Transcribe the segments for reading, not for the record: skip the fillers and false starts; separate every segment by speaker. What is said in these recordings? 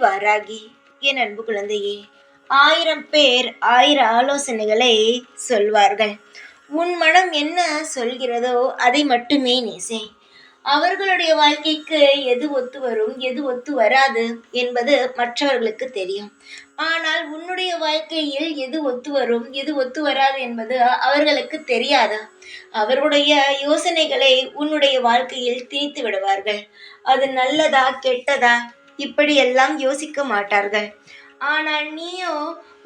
Speaker 1: வாராகி, என் அன்பு குழந்தையே, 1000 பேர் 1000 ஆலோசனைகளை சொல்வார்கள். உன் மனம் என்ன சொல்கிறதோ அதை மட்டுமே நீ செய். அவர்களுடைய வாழ்க்கைக்கு எது ஒத்து வரும், எது ஒத்து வராது என்பது மற்றவர்களுக்கு தெரியும். ஆனால் உன்னுடைய வாழ்க்கையில் எது ஒத்து வரும், எது ஒத்து வராது என்பது அவர்களுக்கு தெரியாது. அவர்களுடைய யோசனைகளை உன்னுடைய வாழ்க்கையில் திணித்து விடுவார்கள். அது நல்லதா கெட்டதா இப்படியெல்லாம் யோசிக்க மாட்டார்கள். ஆனால் நீயோ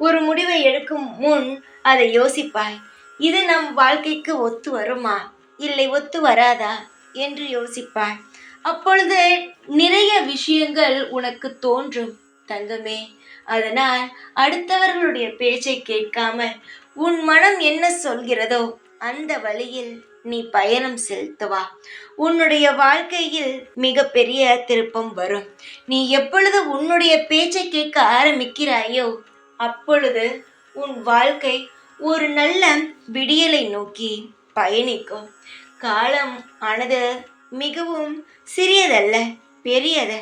Speaker 1: ஒரு முடிவை எடுக்கும் முன் அதை யோசிப்பாய். இது நம் வாழ்க்கைக்கு ஒத்து வருமா, இல்லை ஒத்து வராதா என்று யோசிப்பாய். அப்பொழுது நிறைய விஷயங்கள் உனக்கு தோன்றும் தங்கமே. அதனால் அடுத்தவர்களுடைய பேச்சை கேட்காமல் உன் மனம் என்ன சொல்கிறதோ அந்த வழியில் நீ பயணம் செலுத்துவா. உன்னுடைய வாழ்க்கையில் மிகப்பெரிய திருப்பம் வரும். நீ எப்பொழுது உன்னுடைய பேச்சை கேட்க ஆரம்பிக்கிறாயோ அப்பொழுது உன் வாழ்க்கை ஒரு நல்ல விடியலை நோக்கி பயணிக்கும். காலம் ஆனது மிகவும் சிறியதல்ல, பெரியது.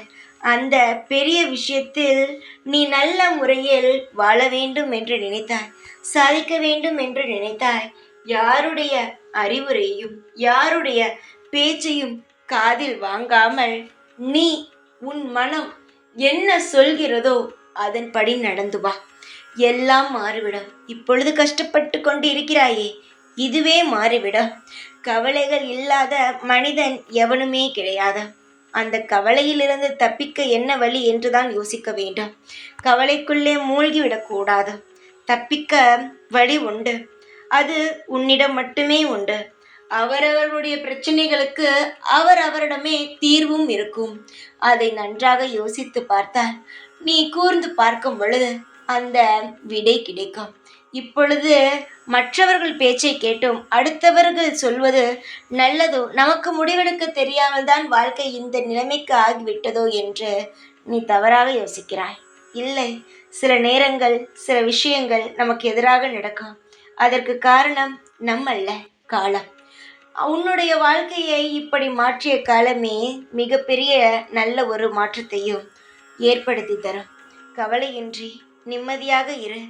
Speaker 1: அந்த பெரிய விஷயத்தில் நீ நல்ல முறையில் வாழ வேண்டும் என்று நினைத்தாய், சாதிக்க வேண்டும் என்று நினைத்தாய். யாருடைய அறிவுரையும் யாருடைய பேச்சையும் காதில் வாங்காமல் நீ உன் மனம் என்ன சொல்கிறதோ அதன்படி நடந்து வா. எல்லாம் மாறிவிடும். இப்பொழுது கஷ்டப்பட்டு கொண்டு இருக்கிறாயே, இதுவே மாறிவிடும். கவலைகள் இல்லாத மனிதன் எவனுமே கிடையாது. அந்த கவலையிலிருந்து தப்பிக்க என்ன வழி என்றுதான் யோசிக்க வேண்டும். கவலைக்குள்ளே மூழ்கிவிடக்கூடாது. தப்பிக்க வழி உண்டு. அது உன்னிடம் மட்டுமே உண்டு. அவரவர்களுடைய பிரச்சனைகளுக்கு அவரிடமே தீர்வும் இருக்கும். அதை நன்றாக யோசித்து பார்த்தால், நீ கூர்ந்து பார்க்கும் பொழுது அந்த விடை கிடைக்கும். இப்பொழுது மற்றவர்கள் பேச்சை கேட்டும் அடுத்தவர்கள் சொல்வது நல்லதோ, நமக்கு முடிவெடுக்க தெரியாமல் தான் வாழ்க்கை இந்த நிலைமைக்கு ஆகிவிட்டதோ என்று நீ தவறாக யோசிக்கிறாய். இல்லை, சில நேரங்கள் சில விஷயங்கள் நமக்கு எதிராக நடக்கும். அதற்கு காரணம் நம்மல்ல, காலம். உன்னுடைய வாழ்க்கையை இப்படி மாற்றிய காலமே மிகப்பெரிய நல்ல ஒரு மாற்றத்தையும் ஏற்படுத்தி தரும். கவலையின்றி நிம்மதியாக இரு.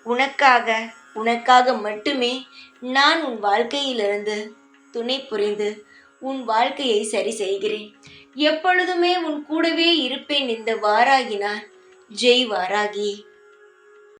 Speaker 1: உனக்காக மட்டுமே நான் உன் வாழ்க்கையிலிருந்து துணை புரிந்து உன் வாழ்க்கையை சரி செய்கிறேன். எப்பொழுதுமே உன் கூடவே இருப்பேன். இந்த வாராகி நான். ஜெய் வாராகி.